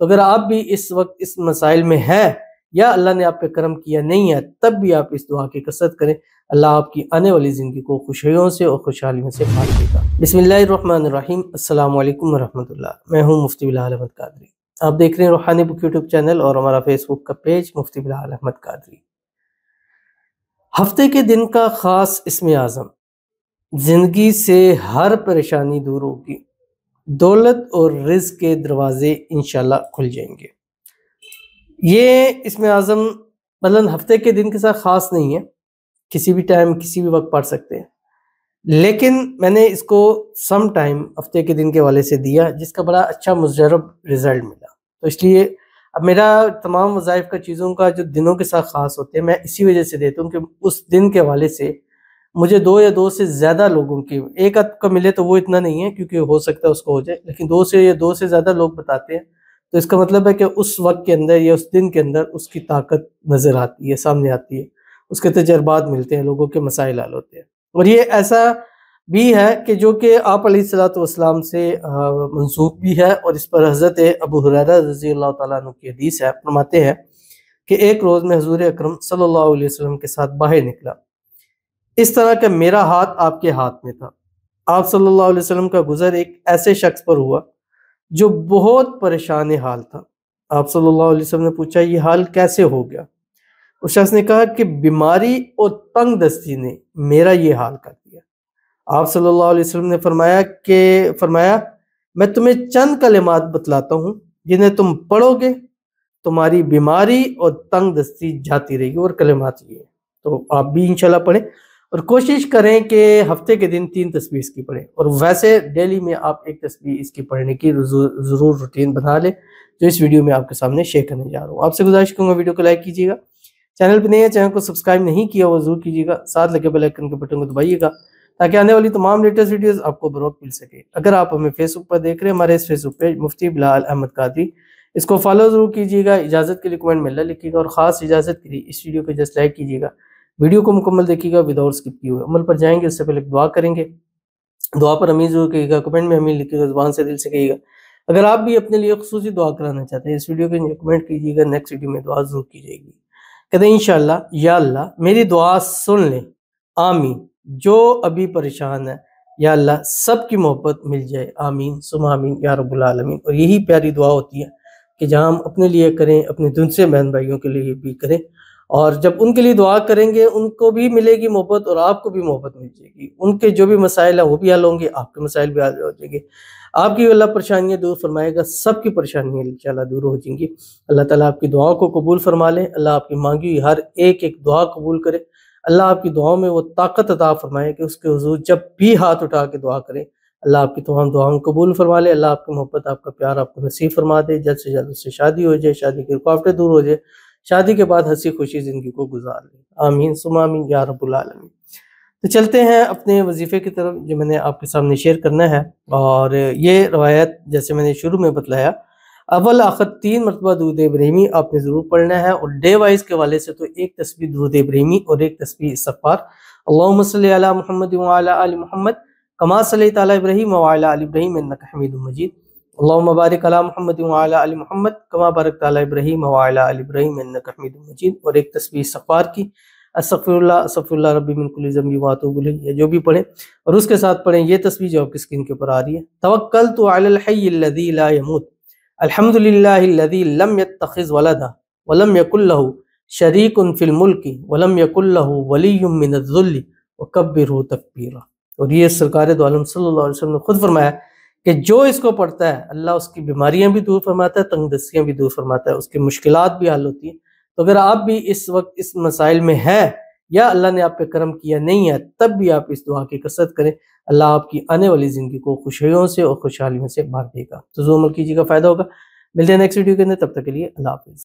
تو اگر آپ بھی اس وقت اس مسائل میں ہیں یا اللہ نے آپ پہ کرم کیا نہیں ہے، تب بھی آپ اس دعا کی کثرت کریں، اللہ آپ کی آنے والی زندگی کو خوشیوں سے اور خوشحالیوں سے بھر دے گا۔ بسم اللہ الرحمن الرحیم۔ السلام علیکم ورحمۃ اللہ۔ میں ہوں مفتی بلال احمد قادری۔ آپ دیکھ رہے ہیں روحانی بک یوٹیوب چینل اور ہمارا فیس بک کا پیج مفتی بلال احمد قادری۔ ہفتے کے دن کا خاص اسم اعظم، زندگی سے ہر پریشانی دور ہوگی، دولت اور رزق کے دروازے انشاءاللہ کھل جائیں گے۔ یہ اسم اعظم مثلاً ہفتے کے دن کے ساتھ خاص نہیں ہے، کسی بھی ٹائم کسی بھی وقت پڑھ سکتے ہیں، لیکن میں نے اس کو سم ٹائم ہفتے کے دن کے والے سے دیا جس کا بڑا اچھا مجرب رزلٹ ملا، تو اس لیے اب میرا تمام وظائف کا چیزوں کا جو دنوں کے ساتھ خاص ہوتے ہیں میں اسی وجہ سے دیتا ہوں کہ اس دن کے حوالے سے مجھے 2 یا 2 سے زیادہ لوگوں کی، ایک آدھ کا ملے تو وہ اتنا نہیں ہے کیونکہ ہو سکتا ہے اس کو ہو جائے، لیکن 2 سے زیادہ لوگ بتاتے ہیں، تو اس کا مطلب ہے کہ اس وقت کے اندر یا اس دن کے اندر اس کی طاقت نظر آتی ہے، سامنے آتی ہے، اس کے تجربات ملتے ہیں، لوگوں کے مسائل حل ہوتے ہیں۔ اور یہ ایسا بھی ہے کہ جو کہ آپ علیہ السلام سے منسوخ بھی ہے، اور اس پر حضرت ابو ہریرہ رضی اللہ تعالیٰ عنہ کی حدیث ہے، فرماتے ہیں کہ ایک روز میں حضور اکرم صلی اللہ علیہ وسلم کے ساتھ باہر نکلا، اس طرح کہ میرا ہاتھ آپ کے ہاتھ میں تھا۔ آپ صلی اللہ علیہ وسلم کا گزر ایک ایسے شخص پر ہوا جو بہت پریشان حال تھا۔ آپ صلی اللہ علیہ وسلم نے پوچھا یہ حال کیسے ہو گیا؟ اس شخص نے کہا کہ بیماری اور تنگ دستی نے میرا یہ حال کر دیا۔ آپ صلی اللہ علیہ وسلم نے فرمایا میں تمہیں چند کلمات بتلاتا ہوں جنہیں تم پڑھو گے تمہاری بیماری اور تنگ دستی جاتی رہے گی، اور کلمات یہ ہیں، تو آپ بھی انشاءاللہ پڑھیں اور کوشش کریں کہ ہفتے کے دن 3 تسبیح اس کی پڑھیں، اور ویسے ڈیلی میں آپ 1 تسبیح اس کی پڑھنے کی ضرور روٹین بنا لیں، جو اس ویڈیو میں آپ کے سامنے شیئر کرنے جا رہا ہوں۔ آپ سے گزارش کروں گا ویڈیو کو لائک کیجیے گا، چینل پہ نہیں ہے چینل کو سبسکرائب نہیں کیا وہ ضرور کیجیے گا، ساتھ لگے بیل آئیکن کے بٹن کو دبائیے گا تاکہ آنے والی تمام لیٹسٹ ویڈیوز آپ کو بروقت مل سکے۔ اگر آپ ہمیں فیس بک پر دیکھ رہے ہیں، ہمارے اس فیس بک پیج مفتی بلال احمد قادری، اس کو فالو ضرور کیجیے گا، اجازت کے لیے کمنٹ میں اللہ لکھیے گا، اور خاص اجازت کے لیے اس ویڈیو کو جسٹ لائک کیجیے گا، ویڈیو کو مکمل دیکھیے گا وداؤٹ اسکپ کیے ہوئے۔ عمل پر جائیں گے اس سے پہلے دعا کریں گے، دعا پر امین ضرور کہیے گا، کمنٹ میں امین لکھیے گا، زبان سے دل سے کہیے گا۔ اگر آپ بھی اپنے لیے خصوصی دعا کرانا چاہتے ہیں اس ویڈیو کے نیچے کمنٹ کیجیے گا، نیکسٹ ویڈیو میں دعا ضرور کی جائے گی۔ کہتے ہیں انشاءاللہ یا اللہ میری دعا سن لیں، آمین۔ جو ابھی پریشان ہے یا اللہ سب کی محبت مل جائے، آمین ثم آمین یا رب العالمین۔ اور یہی پیاری دعا ہوتی ہے کہ جہاں ہم اپنے لیے کریں، اپنے دوسرے بہن بھائیوں کے لیے بھی کریں، اور جب ان کے لیے دعا کریں گے ان کو بھی ملے گی محبت اور آپ کو بھی محبت مل جائے گی، ان کے جو بھی مسائل ہیں وہ بھی حل ہوں گے، آپ کے مسائل بھی حل ہو جائیں گے، آپ کی اللہ پریشانیاں دور فرمائے گا، سب کی پریشانیاں انشاءاللہ دور ہو جائیں گی۔ اللہ تعالیٰ آپ کی دعاؤں کو قبول فرما لے، اللہ آپ کی مانگی ہوئی ہر ایک دعا قبول کرے، اللہ آپ کی دعاؤں میں وہ طاقت عطا فرمائے کہ اس کے حضور جب بھی ہاتھ اٹھا کے دعا کریں اللہ آپ کی تمام دعاؤں کو قبول فرما لے، اللہ آپ کی محبت آپ کا پیار آپ کو نصیب فرما دے، جلد سے جلد اس سے شادی ہو جائے، شادی کی رکاوٹیں دور ہو جائے، شادی کے بعد ہنسی خوشی زندگی کو گزار لے، آمین ثم آمین یا رب العالمین۔ تو چلتے ہیں اپنے وظیفے کی طرف جو میں نے آپ کے سامنے شیئر کرنا ہے، اور یہ روایت جیسے میں نے شروع میں بتلایا، اول آخر 3 مرتبہ درود ابراہیمی آپ نے ضرور پڑھنا ہے، اور ڈے وائز کے والے سے تو 1 تسبیح درود ابراہیمی اور 1 تسبیح استغفار۔ اللہم صلی علی محمد وعلی آل محمد کما صلیت علی ابراہیم وعلی آل ابراہیم انک حمید مجید، اللہم بارک علی محمد وعلی آل محمد کما بارکت علی ابراہیم وعلی آل ابراہیم انک حمید مجید، اور 1 تسبیح استغفار کی، استغفر اللہ ربی من کل ذنب واتوب الیہ، یا جو بھی پڑھیں، اور اس کے ساتھ پڑھیں یہ تسبیح جو آپ کی اسکرین کے اوپر آ رہی ہے، توکلت علی الحی الذی لا یموت الحمدللہ الذی لم یتخذ ولدا ولم یکن لہ شریک فی الملک ولم یکن لہ ولی من الذل وکبرہ تکبیرا۔ اور یہ سرکار دو عالم صلی اللہ علیہ وسلم نے خود فرمایا کہ جو اس کو پڑھتا ہے اللہ اس کی بیماریاں بھی دور فرماتا ہے، تنگ دستیاں بھی دور فرماتا ہے، اس کی مشکلات بھی حل ہوتی ہیں۔ تو اگر آپ بھی اس وقت اس مسائل میں ہیں یا اللہ نے آپ پہ کرم کیا نہیں ہے، تب بھی آپ اس دعا کی کثرت کریں، اللہ آپ کی آنے والی زندگی کو خوشیوں سے اور خوشحالیوں سے بھر دے گا۔ تو ضرور عمل کیجیے گا، فائدہ ہوگا۔ ملتے ہیں نیکسٹ ویڈیو کے اندر، تب تک کے لیے اللہ حافظ۔